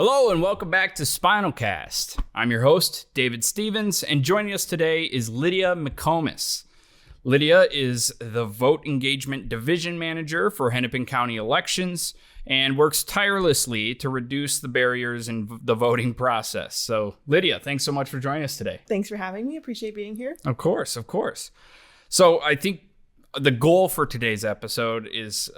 Hello and welcome back to Spinalcast. I'm your host, David Stevens, and joining us today is Lydia McComas. Lydia is the Vote Engagement Division Manager for Hennepin County elections and works tirelessly to reduce the barriers in the voting process. So, Lydia, thanks so much for joining us today. Thanks for having me. Appreciate being here. Of course. So, I think the goal for today's episode is,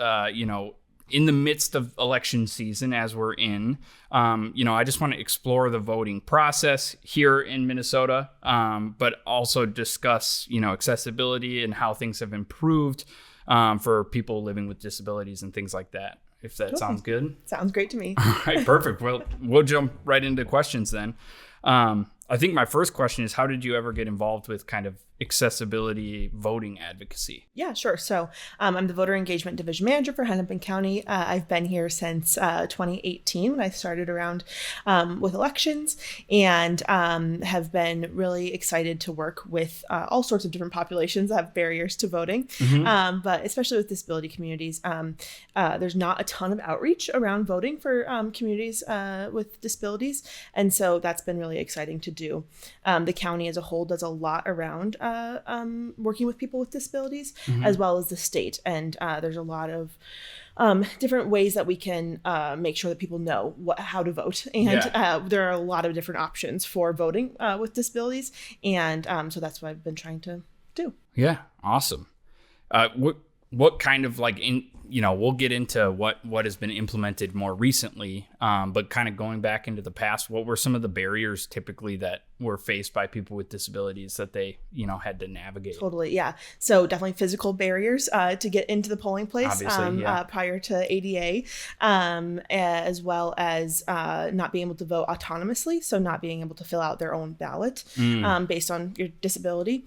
in the midst of election season, as we're in, I just want to explore the voting process here in Minnesota, but also discuss, accessibility and how things have improved for people living with disabilities and things like that, if that sounds good. Sounds great to me. All right, perfect. Well, we'll jump right into questions then. I think my first question is, how did you ever get involved with kind of accessibility voting advocacy? Yeah, sure. So I'm the Voter Engagement Division Manager for Hennepin County. I've been here since 2018 when I started around with elections, and have been really excited to work with all sorts of different populations that have barriers to voting, but especially with disability communities. There's not a ton of outreach around voting for communities with disabilities, and so that's been really exciting to do. The county as a whole does a lot around working with people with disabilities, as well as the state. And there's a lot of different ways that we can make sure that people know how to vote. And there are a lot of different options for voting with disabilities. And so that's what I've been trying to do. Yeah, awesome. What kind of we'll get into what has been implemented more recently, but kind of going back into the past, what were some of the barriers typically that were faced by people with disabilities that they, had to navigate? Totally. Yeah. So definitely physical barriers to get into the polling place prior to ADA, as well as not being able to vote autonomously. So not being able to fill out their own ballot based on your disability.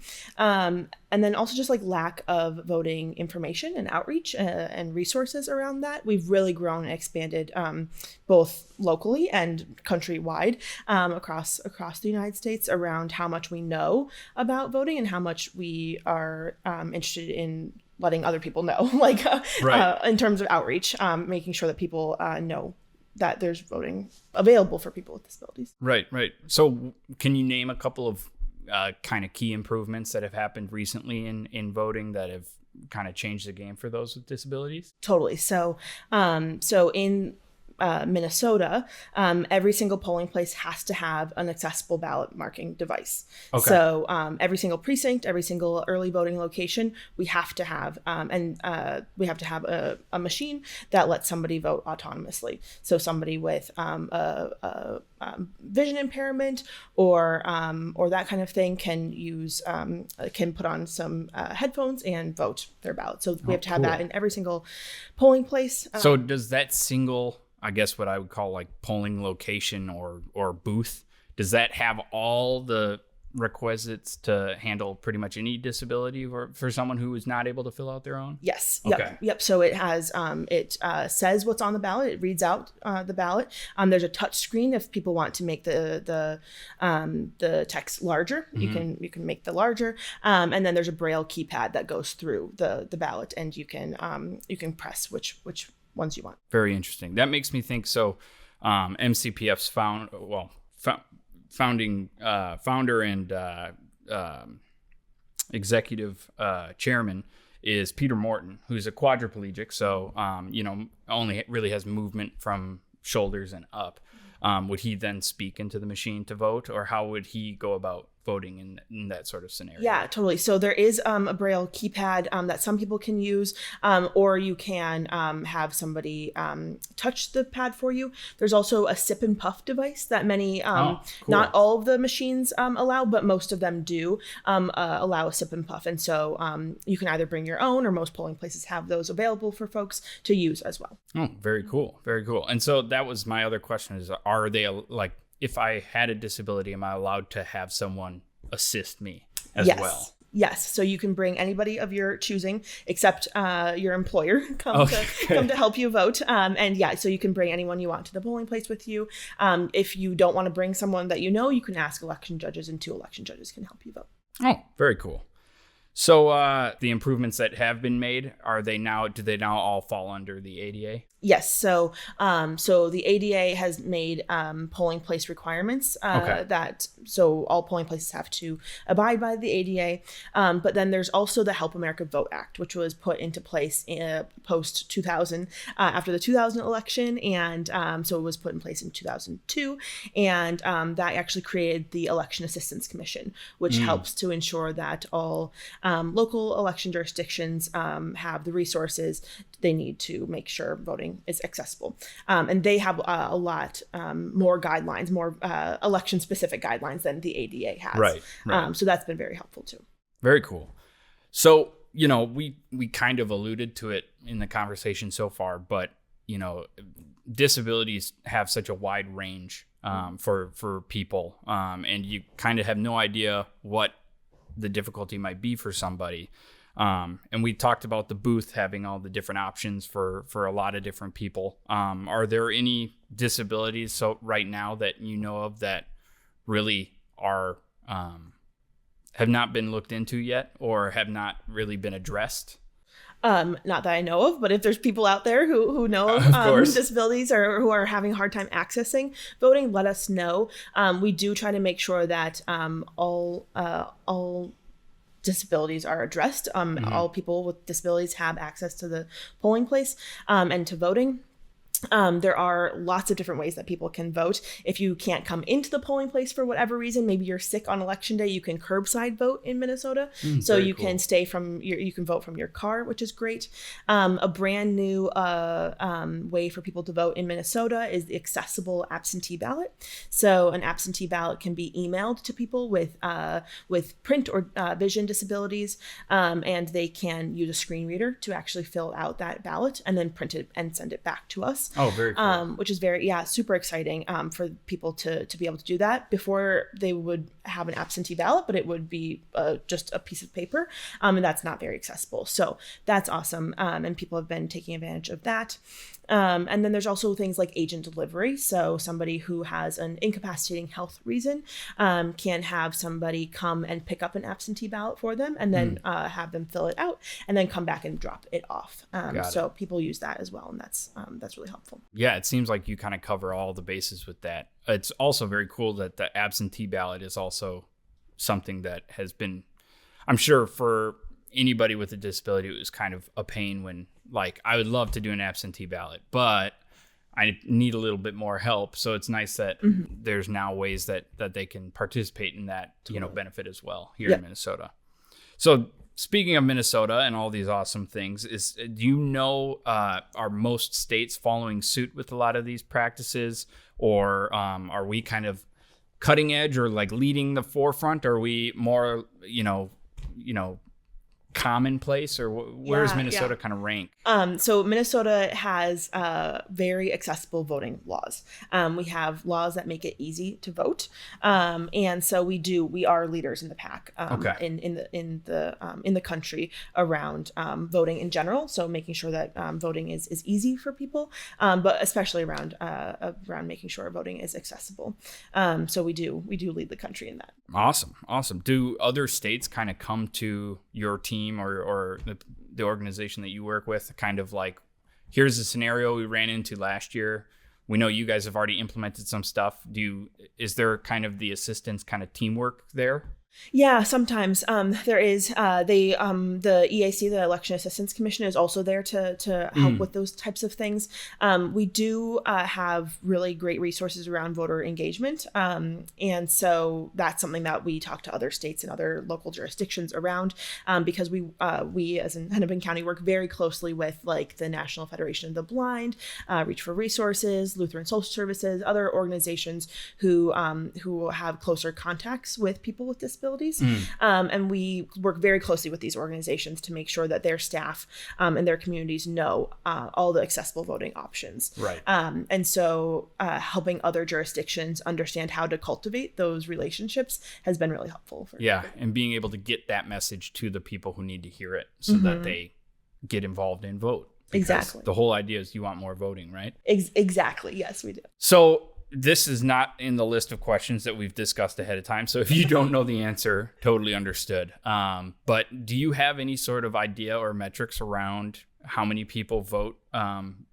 And then also just lack of voting information and outreach and resources around that. We've really grown and expanded both locally and countrywide across the United States around how much we know about voting and how much we are interested in letting other people know, in terms of outreach, making sure that people know that there's voting available for people with disabilities. Right. So can you name a couple of kind of key improvements that have happened recently in voting that have kind of changed the game for those with disabilities? Totally. So in Minnesota, every single polling place has to have an accessible ballot marking device. Okay. So every single precinct, every single early voting location, we have to have, we have to have a machine that lets somebody vote autonomously. So somebody with a vision impairment or that kind of thing can put on some headphones and vote their ballot. So we have to have that in every single polling place. So does that single, I guess what I would call polling location or booth, does that have all the requisites to handle pretty much any disability for someone who is not able to fill out their own? Yes. Okay. Yep. So it has, it says what's on the ballot. It reads out the ballot. There's a touch screen if people want to make the text larger. You can make the larger. And then there's a Braille keypad that goes through the ballot, and you can press which ones you want. Very interesting. That makes me think. So, MCPF's founder and executive chairman is Peter Morton, who's a quadriplegic. So, only really has movement from shoulders and up. Would he then speak into the machine to vote, or how would he go about voting in that sort of scenario? Yeah, totally. So there is a Braille keypad that some people can use, or you can have somebody touch the pad for you. There's also a sip and puff device that many, cool. Not all of the machines allow, but most of them do allow a sip and puff. And so you can either bring your own, or most polling places have those available for folks to use as well. Oh, very cool. Very cool. And so that was my other question is, are they if I had a disability, am I allowed to have someone assist me as well? Yes. So you can bring anybody of your choosing, except your employer, come to help you vote. So you can bring anyone you want to the polling place with you. If you don't want to bring someone that you can ask election judges, and 2 election judges can help you vote. Oh, very cool. So the improvements that have been made, do they now all fall under the ADA? Yes. So the ADA has made polling place requirements so all polling places have to abide by the ADA. But then there's also the Help America Vote Act, which was put into place post 2000 after the 2000 election, and so it was put in place in 2002, and that actually created the Election Assistance Commission, which helps to ensure that all local election jurisdictions have the resources they need to make sure voting is accessible. And they have a lot more guidelines, more election-specific guidelines than the ADA has. Right. So that's been very helpful too. Very cool. So, we kind of alluded to it in the conversation so far, but, disabilities have such a wide range for people. And you kind of have no idea what the difficulty might be for somebody. And we talked about the booth having all the different options for a lot of different people. Are there any disabilities right now that you know of that really are have not been looked into yet or have not really been addressed? Not that I know of, but if there's people out there who know of disabilities or who are having a hard time accessing voting, let us know. We do try to make sure that all disabilities are addressed. All people with disabilities have access to the polling place and to voting. There are lots of different ways that people can vote. If you can't come into the polling place for whatever reason, maybe you're sick on election day, you can curbside vote in Minnesota. So you can you can vote from your car, which is great. A brand new way for people to vote in Minnesota is the accessible absentee ballot. So an absentee ballot can be emailed to people with print or vision disabilities, and they can use a screen reader to actually fill out that ballot and then print it and send it back to us. Oh, very cool. Which is super exciting for people to be able to do that. Before, they would have an absentee ballot, but it would be just a piece of paper, and that's not very accessible. So that's awesome, and people have been taking advantage of that. And then there's also things like agent delivery. So somebody who has an incapacitating health reason can have somebody come and pick up an absentee ballot for them and then have them fill it out and then come back and drop it off. So people use that as well. And that's really helpful. Yeah, it seems like you kind of cover all the bases with that. It's also very cool that the absentee ballot is also something that has been, I'm sure for anybody with a disability, it was kind of a pain when, like, I would love to do an absentee ballot, but I need a little bit more help. So it's nice that there's now ways that they can participate in that, benefit as well here in Minnesota. So speaking of Minnesota and all these awesome things, are most states following suit with a lot of these practices, or are we kind of cutting edge or like leading the forefront? Or are we more, commonplace, or where's Minnesota kind of rank? So Minnesota has very accessible voting laws. We have laws that make it easy to vote, and so we are leaders in the pack in the country around voting in general. So making sure that voting is easy for people, but especially around making sure voting is accessible. So we do lead the country in that. Awesome. Do other states kind of come to your team or the organization that you work with, kind of like, here's a scenario we ran into last year. We know you guys have already implemented some stuff. Is there kind of the assistance kind of teamwork there? Yeah, sometimes there is. The EAC, the Election Assistance Commission, is also there to help with those types of things. We do have really great resources around voter engagement, and so that's something that we talk to other states and other local jurisdictions around, because we as in Hennepin County work very closely with like the National Federation of the Blind, Reach for Resources, Lutheran Social Services, other organizations who have closer contacts with people with disabilities. And we work very closely with these organizations to make sure that their staff and their communities know all the accessible voting options. Right. And so helping other jurisdictions understand how to cultivate those relationships has been really helpful. And being able to get that message to the people who need to hear it so that they get involved and vote. Exactly. The whole idea is you want more voting, right? Exactly. Yes, we do. So this is not in the list of questions that we've discussed ahead of time. So if you don't know the answer, totally understood. But do you have any sort of idea or metrics around how many people vote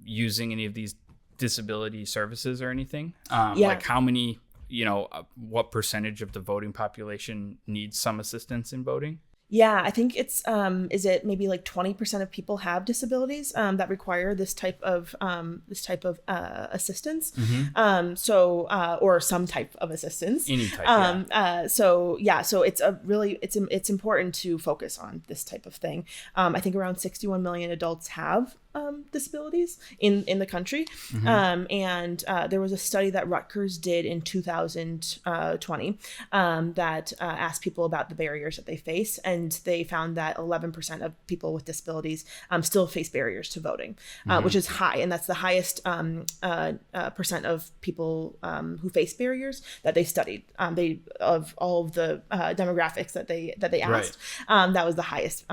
using any of these disability services or anything? Like how many, what percentage of the voting population needs some assistance in voting? Yeah, I think it's is it maybe like 20% of people have disabilities that require this type of assistance. Or some type of assistance. Any type. So it's important to focus on this type of thing. I think around 61 million adults have disabilities in the country. And there was a study that Rutgers did in 2020 that asked people about the barriers that they face. And they found that 11% of people with disabilities still face barriers to voting, which is high. And that's the highest percent of people who face barriers that they studied. Of all of the demographics that they asked, that was the highest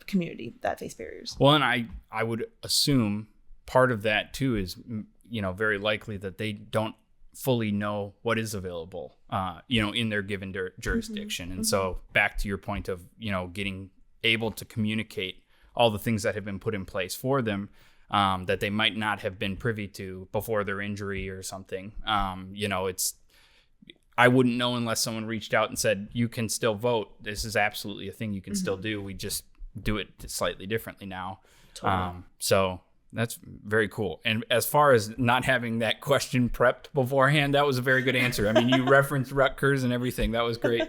community that faced barriers. Well, and I would assume part of that too is, very likely that they don't fully know what is available, in their given jurisdiction. And so back to your point of, getting able to communicate all the things that have been put in place for them, that they might not have been privy to before their injury or something. I wouldn't know unless someone reached out and said, you can still vote. This is absolutely a thing you can still do. We just do it slightly differently now. Totally. So that's very cool. And as far as not having that question prepped beforehand, that was a very good answer. I mean, you referenced Rutgers and everything. That was great.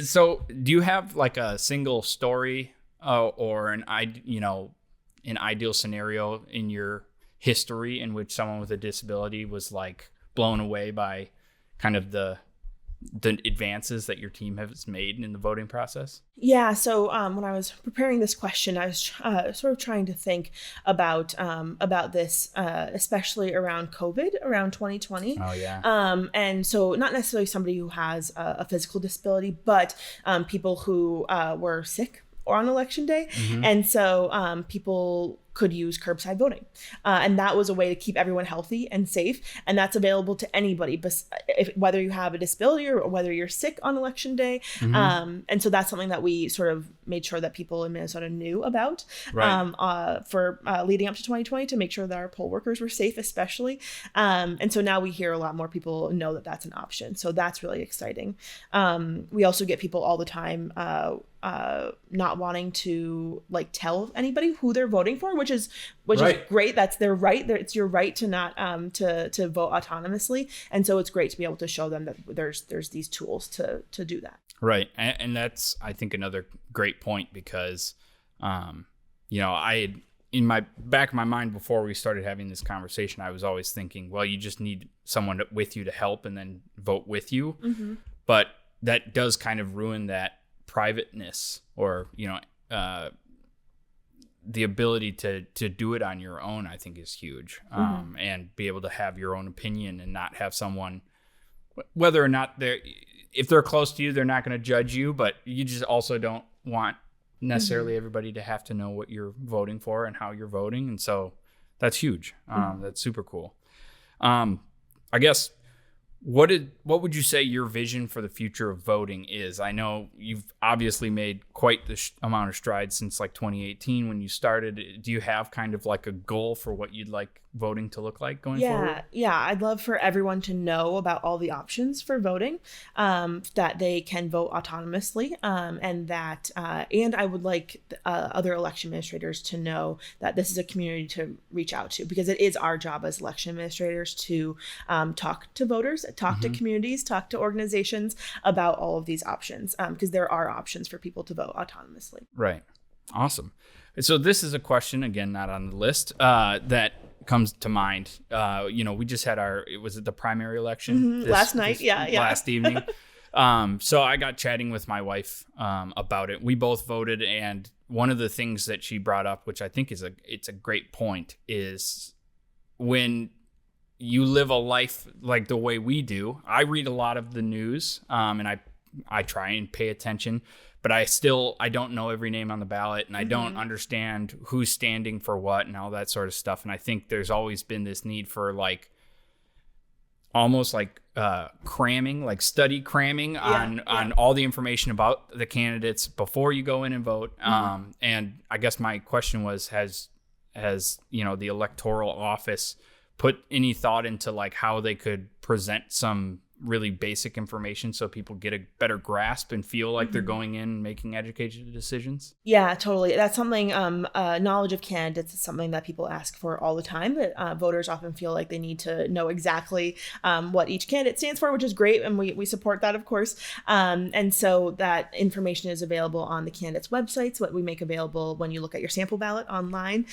So do you have like a single story or an ideal scenario in your history in which someone with a disability was like blown away by kind of the advances that your team has made in the voting process? Yeah. So when I was preparing this question, I was sort of trying to think about this, especially around COVID, around 2020. Oh, yeah. And so not necessarily somebody who has a physical disability, but people who were sick or on election day. And so people could use curbside voting. And that was a way to keep everyone healthy and safe. And that's available to anybody, whether you have a disability or whether you're sick on election day. And so that's something that we sort of made sure that people in Minnesota knew about for leading up to 2020 to make sure that our poll workers were safe, especially. And so now we hear a lot more people know that that's an option. So that's really exciting. We also get people all the time not wanting to tell anybody who they're voting for, which is great. That's their right. It's your right to not to vote autonomously, and so it's great to be able to show them that there's these tools to do that. Right, and that's, I think, another great point because, I had in my back of my mind before we started having this conversation, I was always thinking, well, you just need someone with you to help and then vote with you, but that does kind of ruin that privateness or the ability to do it on your own, I think, is huge. And be able to have your own opinion and not have someone, whether or not if they're close to you, they're not going to judge you, but you just also don't want necessarily everybody to have to know what you're voting for and how you're voting. And so that's huge. That's super cool. I guess, what would you say your vision for the future of voting is? I know you've obviously made quite the amount of strides since 2018 when you started. Do you have kind of like a goal for what you'd like voting to look like going forward? Yeah. I'd love for everyone to know about all the options for voting, that they can vote autonomously, and I would like other election administrators to know that this is a community to reach out to, because it is our job as election administrators to talk to voters, talk to communities, talk to organizations about all of these options, because there are options for people to vote autonomously. Right. Awesome. So this is a question, again, not on the list, that comes to mind. We just had the primary election last night? Yeah. Last evening. So I got chatting with my wife about it. We both voted, and one of the things that she brought up, which I think it's a great point, is when you live a life like the way we do. I read a lot of the news, and I try and pay attention, but I don't know every name on the ballot, and I don't understand who's standing for what and all that sort of stuff. And I think there's always been this need for almost like cramming, like study cramming on all the information about the candidates before you go in and vote. And I guess my question was, has the electoral office put any thought into like how they could present some really basic information so people get a better grasp and feel like they're going in and making educated decisions? Yeah, totally. That's something, knowledge of candidates is something that people ask for all the time. That voters often feel like they need to know exactly what each candidate stands for, which is great. And we support that, of course. And so that information is available on the candidates' websites, what we make available when you look at your sample ballot online.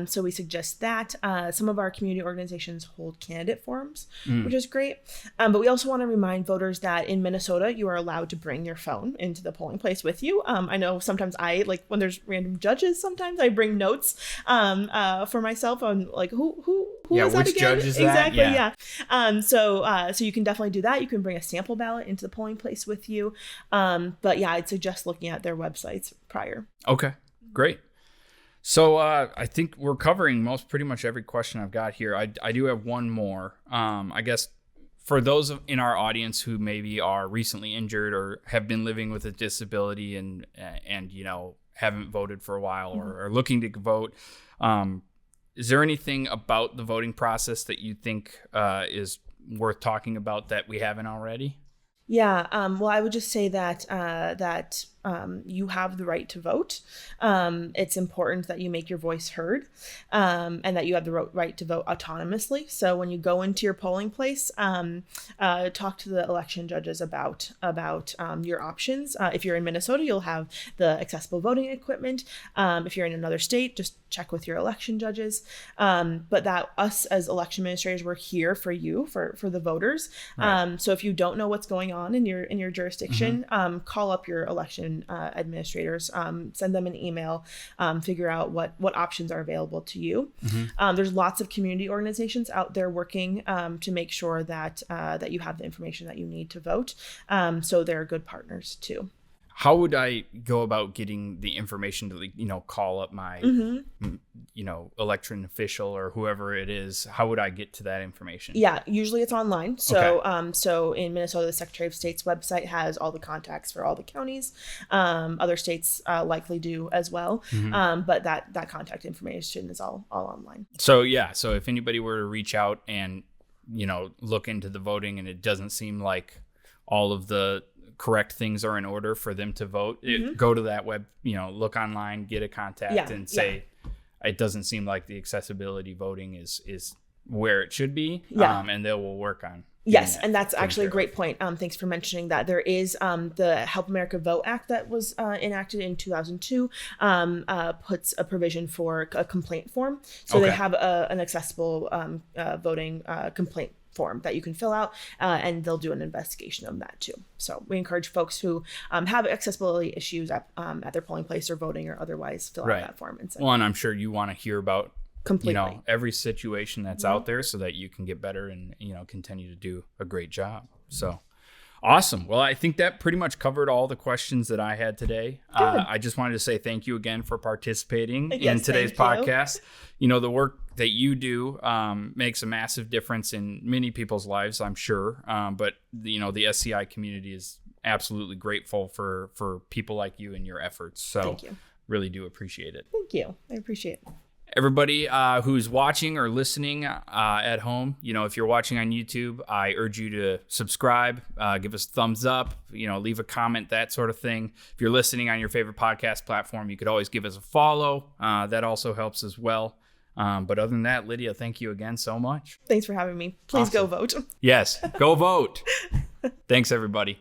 So we suggest that. Some of our community organizations hold candidate forums, which is great. But we also want to remind voters that in Minnesota, you are allowed to bring your phone into the polling place with you. I know sometimes when there's random judges, sometimes I bring notes for myself on like who is that which again? judge is that? Exactly, yeah. So you can definitely do that. You can bring a sample ballot into the polling place with you. But yeah, I'd suggest looking at their websites prior. Okay, great. So I think we're covering pretty much every question I've got here. I do have one more. I guess for those in our audience who maybe are recently injured or have been living with a disability and haven't voted for a while or are looking to vote, is there anything about the voting process that you think is worth talking about that we haven't already? Yeah. Well, I would just say that you have the right to vote. It's important that you make your voice heard, and that you have the right to vote autonomously. So when you go into your polling place, talk to the election judges about your options. If you're in Minnesota, you'll have the accessible voting equipment. If you're in another state, just check with your election judges. But that us as election administrators, we're here for you, for the voters. Right. So if you don't know what's going on in your jurisdiction, call up your election administrators, send them an email, figure out what options are available to you. There's lots of community organizations out there working to make sure that you have the information that you need to vote. So they're good partners too. How would I go about getting the information to, call up my, election official or whoever it is? How would I get to that information? Yeah, usually it's online. So, so in Minnesota, the Secretary of State's website has all the contacts for all the counties. Other states likely do as well. But that contact information is all online. So if anybody were to reach out and, look into the voting and it doesn't seem like all of the correct things are in order for them to vote, go to that web, look online, get a contact and say, it doesn't seem like the accessibility voting is where it should be. And they will work on. Yes, and that's actually a great point. Thanks for mentioning that. There is the Help America Vote Act that was enacted in 2002, puts a provision for a complaint form. So they have an accessible voting complaint form that you can fill out, and they'll do an investigation of that too. So we encourage folks who have accessibility issues at their polling place or voting or otherwise fill out that form and send. Well, and I'm sure you want to hear about completely every situation that's out there so that you can get better and continue to do a great job. So awesome. Well, I think that pretty much covered all the questions that I had today. I just wanted to say thank you again for participating in today's podcast. The work that you do makes a massive difference in many people's lives, I'm sure. But the SCI community is absolutely grateful for people like you and your efforts. So thank you. Really do appreciate it. Thank you. I appreciate it. Everybody who's watching or listening at home, if you're watching on YouTube, I urge you to subscribe, give us a thumbs up, leave a comment, that sort of thing. If you're listening on your favorite podcast platform, you could always give us a follow. That also helps as well. But other than that, Lydia, thank you again so much. Thanks for having me. Please go vote. Yes, go vote. Thanks, everybody.